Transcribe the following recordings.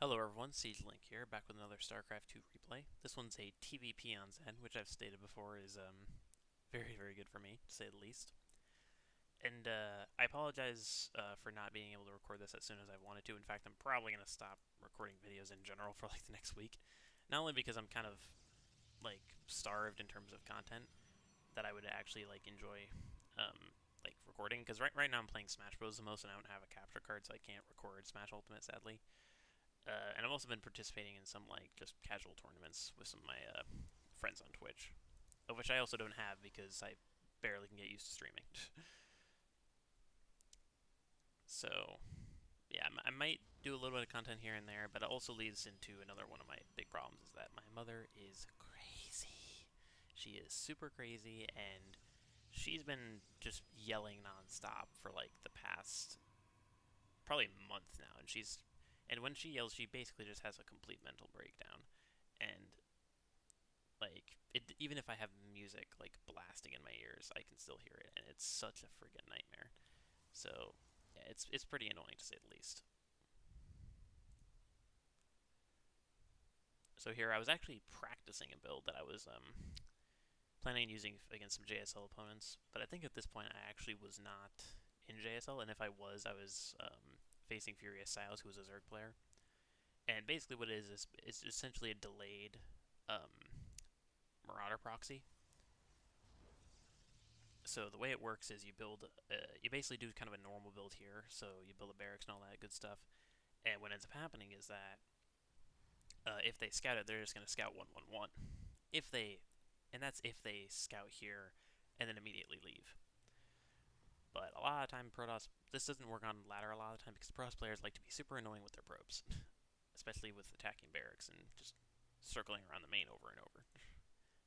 Hello everyone, Siege Link here, back with another Starcraft 2 replay. This one's a TVP on Zen, which I've stated before is very, very good for me, to say the least. And I apologize for not being able to record this as soon as I wanted to. In fact, I'm probably going to stop recording videos in general for like the next week. Not only because I'm kind of like starved in terms of content that I would actually like enjoy like recording, because right now I'm playing Smash Bros the most and I don't have a capture card, so I can't record Smash Ultimate sadly. And I've also been participating in some like just casual tournaments with some of my friends on Twitch, of which I also don't have because I barely can get used to streaming. So yeah, I might do a little bit of content here and there, but it also leads into another one of my big problems is that my mother is crazy. She is super crazy, and she's been just yelling nonstop for like the past probably a month now, and when she yells, she basically just has a complete mental breakdown. And like even if I have music like blasting in my ears, I can still hear it, and it's such a friggin' nightmare. So yeah, it's pretty annoying to say the least. So here I was actually practicing a build that I was planning on using against some JSL opponents, but I think at this point I actually was not in JSL, and if I was facing Furious Silas, who was a Zerg player. And basically, what it is it's essentially a delayed um, Marauder proxy. So the way it works is you basically do kind of a normal build here. So you build a barracks and all that good stuff. And what ends up happening is that if they scout it, they're just going to scout 1-1-1. If they, and that's if they scout here and then immediately leave. But a lot of time, Protoss, this doesn't work on ladder a lot of the time because Protoss players like to be super annoying with their probes, especially with attacking barracks and just circling around the main over and over,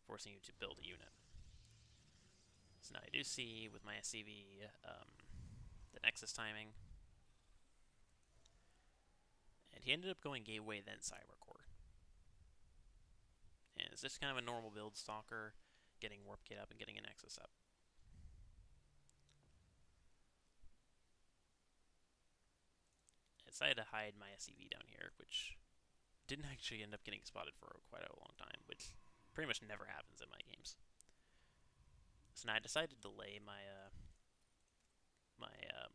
forcing you to build a unit. So now I do see with my SCV the Nexus timing, and he ended up going Gateway then Cybercore. And it's just kind of a normal build Stalker, getting Warp Gate up and getting a Nexus up. I decided to hide my SCV down here, which didn't actually end up getting spotted for quite a long time, which pretty much never happens in my games. So now I decided to delay my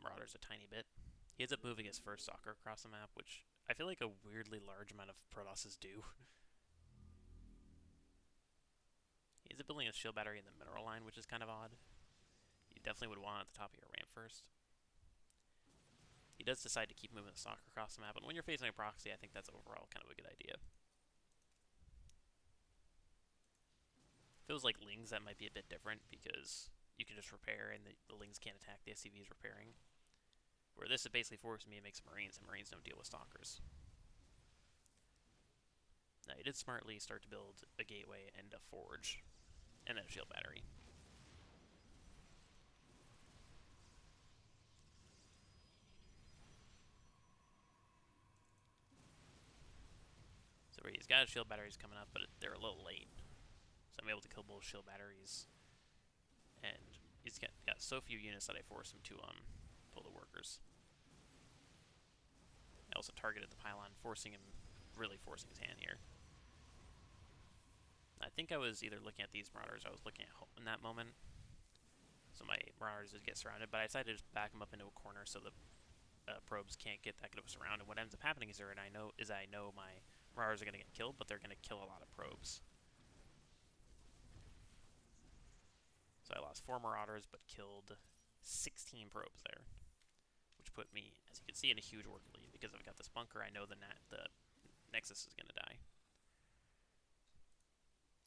Marauders a tiny bit. He ends up moving his first Stalker across the map, which I feel like a weirdly large amount of Protosses do. He ends up building a shield battery in the mineral line, which is kind of odd. You definitely would want it at the top of your ramp first. He does decide to keep moving the Stalker across the map, and when you're facing a proxy, I think that's overall kind of a good idea. If it was like Lings, that might be a bit different because you can just repair and the Lings can't attack the SCVs repairing. Where this is basically forcing me to make some Marines, and Marines don't deal with Stalkers. Now, he did smartly start to build a gateway and a forge, and then a shield battery. So he's got his shield batteries coming up, but they're a little late. So I'm able to kill both shield batteries, and he's got so few units that I force him to pull the workers. I also targeted the pylon, really forcing his hand here. I think I was either looking at these Marauders or I was looking at home in that moment. So my Marauders did get surrounded, but I decided to just back them up into a corner so the probes can't get that good of a surround. And what ends up happening is I know my Marauders are going to get killed, but they're going to kill a lot of probes. So I lost 4 Marauders, but killed 16 probes there, which put me, as you can see, in a huge work lead. Because I've got this bunker, I know the Nexus is going to die.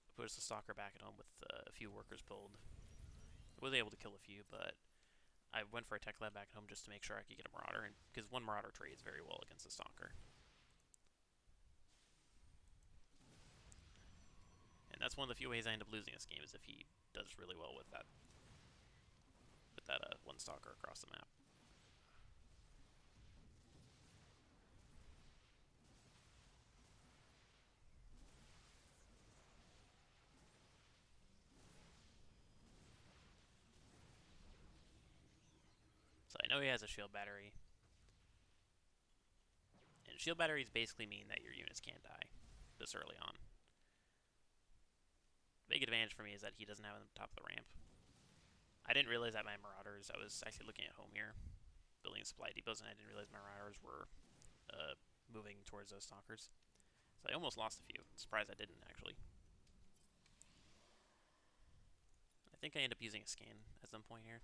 I pushed the Stalker back at home with a few workers pulled. I was able to kill a few, but I went for a tech lab back at home just to make sure I could get a Marauder, because one Marauder trades very well against a Stalker. And that's one of the few ways I end up losing this game is if he does really well with that one Stalker across the map. So I know he has a shield battery, and And shield batteries basically mean that your units can't die this early on. Big advantage for me is that he doesn't have them at the top of the ramp. I didn't realize that my Marauders, I was actually looking at home here, building supply depots, and I didn't realize my Marauders were moving towards those Stalkers. So I almost lost a few. Surprised I didn't, actually. I think I end up using a scan at some point here.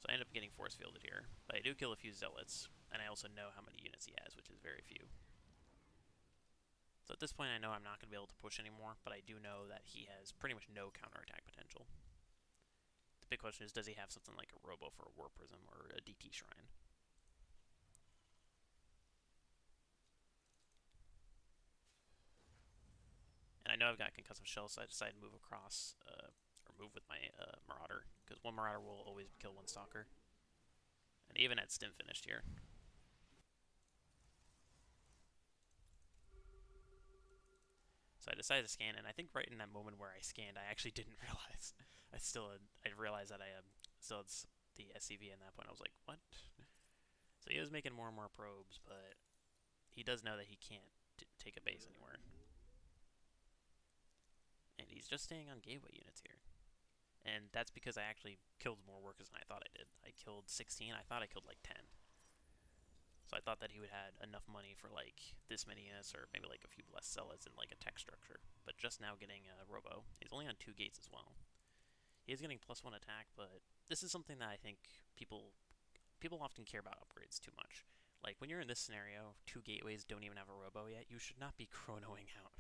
So I end up getting force fielded here, but I do kill a few Zealots, and I also know how many units he has, which is very few. So at this point I know I'm not going to be able to push anymore, but I do know that he has pretty much no counterattack potential. The big question is, does he have something like a Robo for a War Prism or a DT Shrine? And I know I've got Concussive Shell, so I decided to move across, or move with my Marauder, because one Marauder will always kill one Stalker. And I even had Stim finished here. So I decided to scan, and I think right in that moment where I scanned, I actually didn't realize. I realized that I still had the SCV in that point. I was like, what? So he was making more and more probes, but he does know that he can't take a base anywhere. And he's just staying on gateway units here. And that's because I actually killed more workers than I thought I did. I killed 16, I thought I killed like 10. So I thought that he would have enough money for like this many units, or maybe like a few less Zealots and like a tech structure. But just now getting a Robo. He's only on 2 gates as well. He is getting +1 attack, but this is something that I think people often care about upgrades too much. Like when you're in this scenario, 2 gateways don't even have a Robo yet, you should not be chronoing out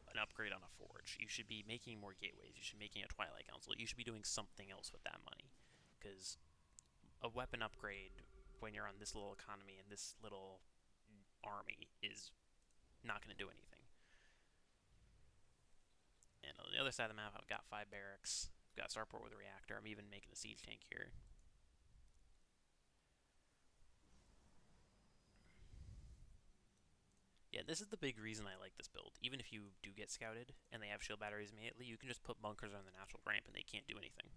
an upgrade on a forge. You should be making more gateways. You should be making a Twilight Council. You should be doing something else with that money, because a weapon upgrade when you're on this little economy and this little army is not going to do anything. And on the other side of the map, I've got 5 barracks. I've got Starport with a reactor. I'm even making a siege tank here. Yeah, this is the big reason I like this build. Even if you do get scouted and they have shield batteries immediately, you can just put bunkers on the natural ramp and they can't do anything.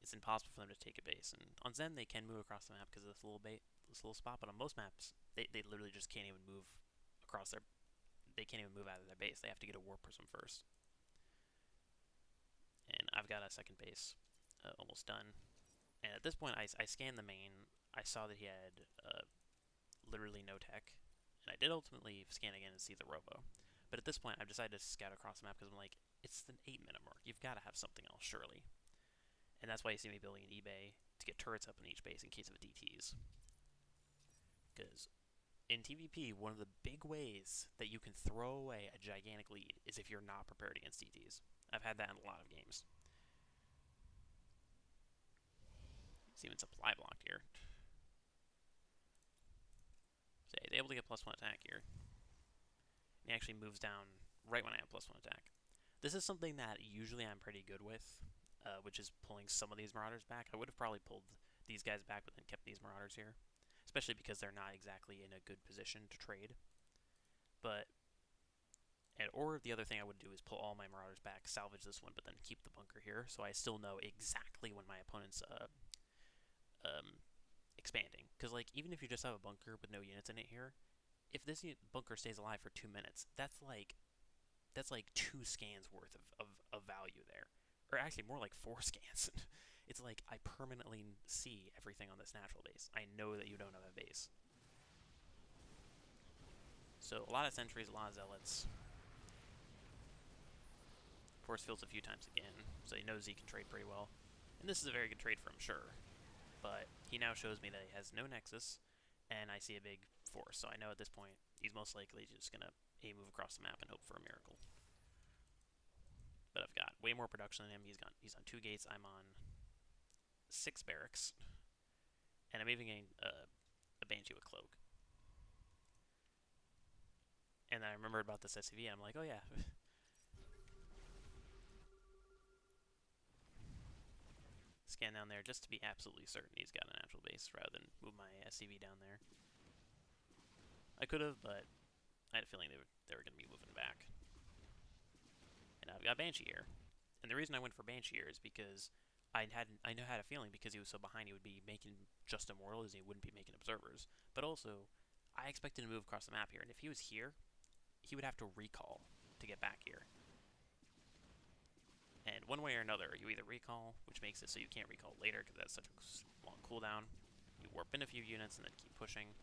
It's impossible for them to take a base. And on Zen, they can move across the map because of this little spot, but on most maps, they literally just can't even move across they can't even move out of their base. They have to get a War Prism first. And I've got a second base almost done. And at this point, I scanned the main. I saw that he had literally no tech. And I did ultimately scan again and see the Robo. But at this point, I've decided to scout across the map because I'm like, it's the 8-minute mark. You've got to have something else, surely. And that's why you see me building an eBay to get turrets up in each base in case of DTs. Because in TVP, one of the big ways that you can throw away a gigantic lead is if you're not prepared against DTs. I've had that in a lot of games. It's even supply blocked here. So he's able to get +1 attack here. And he actually moves down right when I have +1 attack. This is something that usually I'm pretty good with, which is pulling some of these Marauders back. I would have probably pulled these guys back, but then kept these Marauders here. Especially because they're not exactly in a good position to trade. Or the other thing I would do is pull all my Marauders back, salvage this one, but then keep the bunker here, so I still know exactly when my opponent's expanding. Because like even if you just have a bunker with no units in it here, if this bunker stays alive for 2 minutes, that's like 2 scans worth of value there, or actually more like 4 scans. It's like I permanently see everything on this natural base. I know that you don't have a base. So a lot of sentries, a lot of zealots. Force fields a few times again, so he knows he can trade pretty well. And this is a very good trade for him, sure. But he now shows me that he has no nexus, and I see a big force. So I know at this point he's most likely just gonna move across the map and hope for a miracle. But I've got way more production than him. He's on 2 gates. I'm on 6 barracks, and I'm even getting a Banshee with cloak. And then I remembered about this SCV, and I'm like, oh yeah. Scan down there just to be absolutely certain he's got a natural base rather than move my SCV down there. I could have, but I had a feeling they were going to be moving back. And I've got Banshee here. And the reason I went for Banshee here is because I know had a feeling because he was so behind, he would be making just immortals and he wouldn't be making observers. But also, I expected him to move across the map here, and if he was here, he would have to recall to get back here. And one way or another, you either recall, which makes it so you can't recall later because that's such a long cooldown. You warp in a few units and then keep pushing,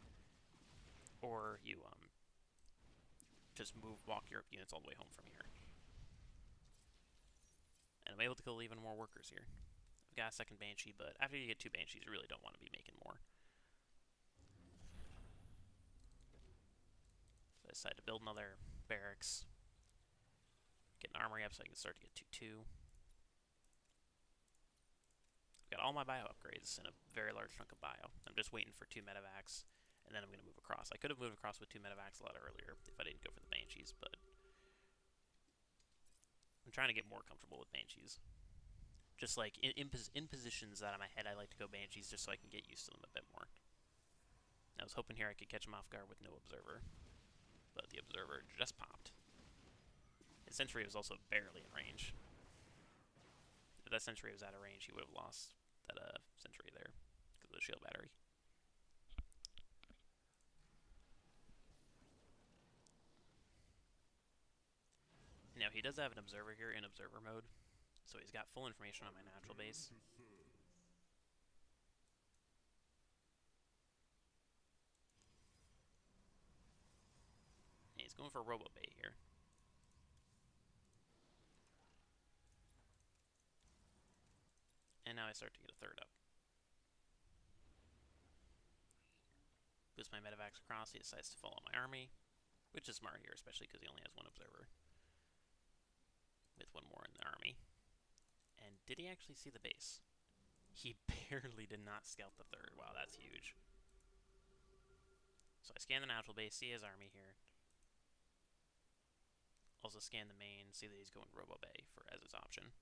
or you just walk your units all the way home from here. And I'm able to kill even more workers here. I've got a second Banshee, but after you get 2 Banshees, you really don't want to be making more. So I decided to build another barracks, get an armory up so I can start to get 2-2. I've got all my bio upgrades and a very large chunk of bio. I'm just waiting for 2 medevacs, and then I'm going to move across. I could have moved across with 2 medevacs a lot earlier if I didn't go for the Banshees, but I'm trying to get more comfortable with Banshees. Just like in positions that I'm ahead, I like to go Banshees just so I can get used to them a bit more. I was hoping here I could catch him off guard with no observer, but the observer just popped. His sentry was also barely in range. If that sentry was out of range, he would have lost that sentry there because of the shield battery. Now he does have an observer here in observer mode, so he's got full information on my natural base. And he's going for Robo Bay here. And now I start to get a third up. Boost my medevacs across, he decides to follow my army, which is smart here, especially because he only has 1 observer. With 1 more in the army. And did he actually see the base? He barely did not scout the third. Wow, that's huge. So I scan the natural base, see his army here. Also scan the main, see that he's going Robo Bay as his option.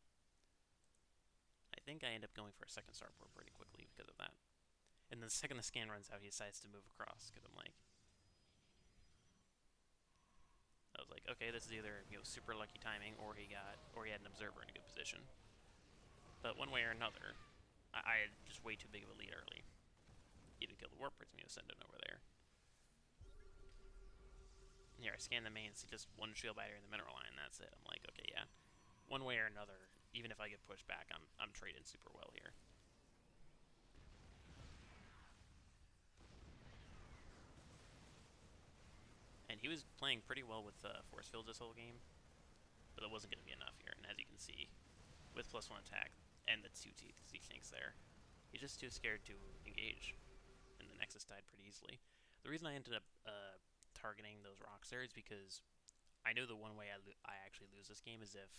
I think I end up going for a second starport pretty quickly because of that. And the second the scan runs out, he decides to move across because I'm like, I was like, okay, this is either super lucky timing or he had an observer in a good position. But one way or another, I had just way too big of a lead early. Either kill the warp or send it over there. Here, I scan the main, see just 1 shield battery in the mineral line, that's it. I'm like, okay, yeah. One way or another, even if I get pushed back, I'm trading super well here. And he was playing pretty well with force fields this whole game, but it wasn't going to be enough here. And as you can see, with +1 attack and the 2 TC tanks there, he's just too scared to engage, and the Nexus died pretty easily. The reason I ended up targeting those rocks there is because I know the one way I actually lose this game is if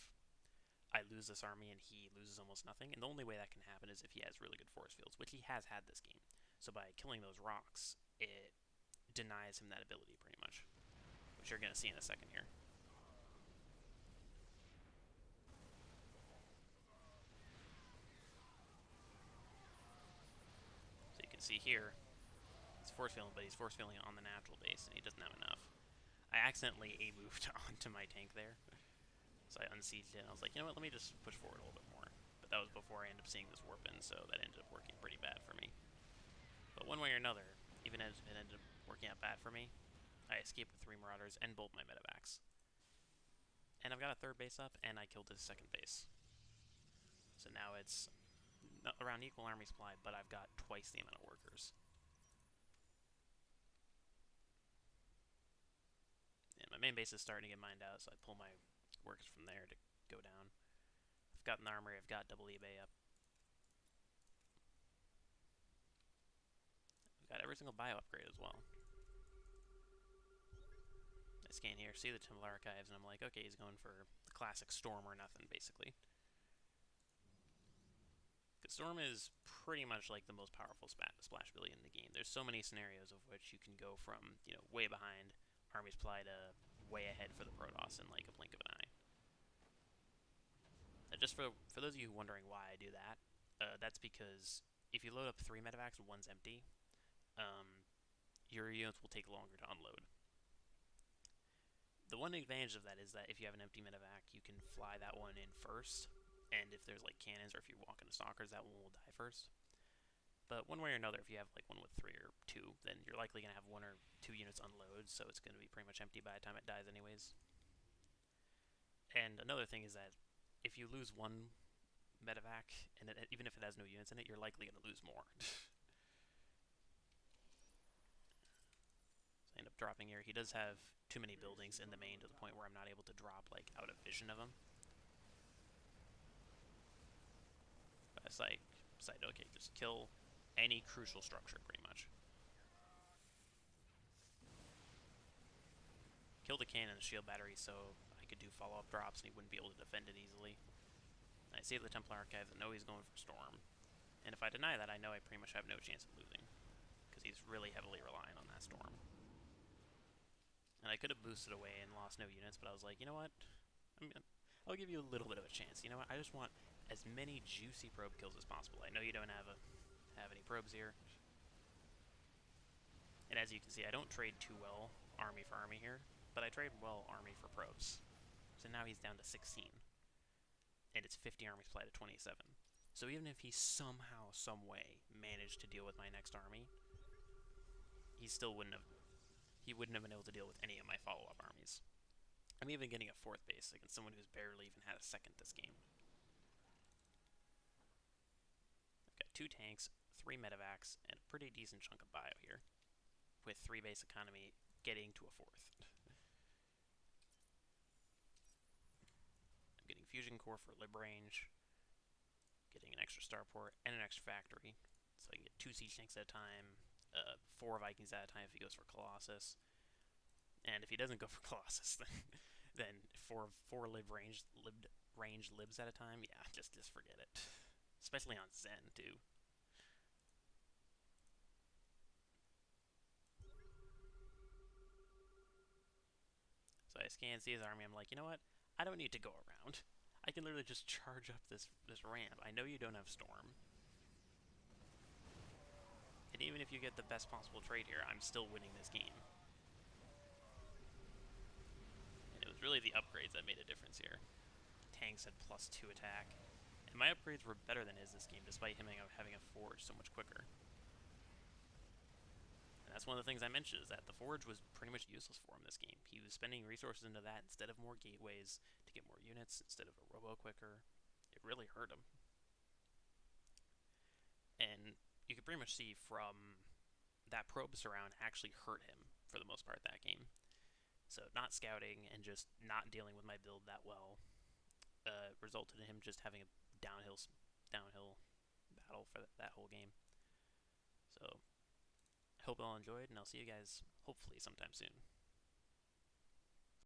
I lose this army and he loses almost nothing, and the only way that can happen is if he has really good force fields, which he has had this game. So by killing those rocks, it denies him that ability pretty much, which you're going to see in a second here. So you can see here, he's force fielding, but he's force fielding on the natural base, and he doesn't have enough. I accidentally A-moved onto my tank there, so I unsieged it, and I was like, you know what, let me just push forward a little bit more. But that was before I ended up seeing this warp in, so that ended up working pretty bad for me. But one way or another, even as it ended up working out bad for me, I escaped with 3 Marauders and both my medevacs. And I've got a 3rd base up, and I killed his 2nd base. So now it's around equal army supply, but I've got twice the amount of workers. And my main base is starting to get mined out, so I pull my workers from there to go down. I've got an armory, I've got double eBay up. I've got every single bio upgrade as well. I scan here, see the Temple Archives, and I'm like, okay, he's going for the classic Storm or nothing, basically. Because Storm is pretty much like the most powerful splash ability in the game. There's so many scenarios of which you can go from, way behind army supply to way ahead for the Protoss in like a blink of an eye. Just for those of you wondering why I do that, that's because if you load up 3 medevacs and 1's empty, your units will take longer to unload. The one advantage of that is that if you have an empty medevac, you can fly that one in first, and if there's like cannons or if you walk into stalkers, that one will die first. But one way or another, if you have like one with 3 or 2, then you're likely going to have 1 or 2 units unload, so it's going to be pretty much empty by the time it dies anyways. And another thing is that if you lose one medevac, and even if it has no units in it, you're likely going to lose more. So I end up dropping here. He does have too many buildings in the main to the point where I'm not able to drop like out of vision of him. But I decided, okay, just kill any crucial structure pretty much. Kill the cannon and shield battery so I could do follow-up drops and he wouldn't be able to defend it easily. I save the Templar Archives and know he's going for Storm. And if I deny that, I know I pretty much have no chance of losing, because he's really heavily relying on that Storm. And I could have boosted away and lost no units, but I was like, you know what? I'll give you a little bit of a chance. You know what? I just want as many juicy probe kills as possible. I know you don't have any probes here. And as you can see, I don't trade too well army for army here, but I trade well army for probes. So now he's down to 16. And it's 50 army supply to 27. So even if he somehow, some way, managed to deal with my next army, he wouldn't have been able to deal with any of my follow-up armies. I'm even getting a 4th base against someone who's barely even had a 2nd this game. I've got 2 tanks, 3 medevacs, and a pretty decent chunk of bio here, with 3 base economy getting to a 4th. I'm getting fusion core for lib range, getting an extra starport and an extra factory, so I can get 2 siege tanks at a time, 4 Vikings at a time if he goes for Colossus. And if he doesn't go for Colossus, then 4 range libs at a time, yeah, just forget it. Especially on Zen, too. So I scan, see his army, I'm like, you know what? I don't need to go around. I can literally just charge up this ramp. I know you don't have Storm. And even if you get the best possible trade here, I'm still winning this game. And it was really the upgrades that made a difference here. Tanks had +2 attack. And my upgrades were better than his this game, despite him having a forge so much quicker. And that's one of the things I mentioned, is that the forge was pretty much useless for him this game. He was spending resources into that instead of more gateways to get more units, instead of a robo quicker. It really hurt him. And you could pretty much see from that probe surround actually hurt him for the most part that game. So not scouting and just not dealing with my build that well resulted in him just having a downhill battle for that whole game. So I hope you all enjoyed, and I'll see you guys hopefully sometime soon.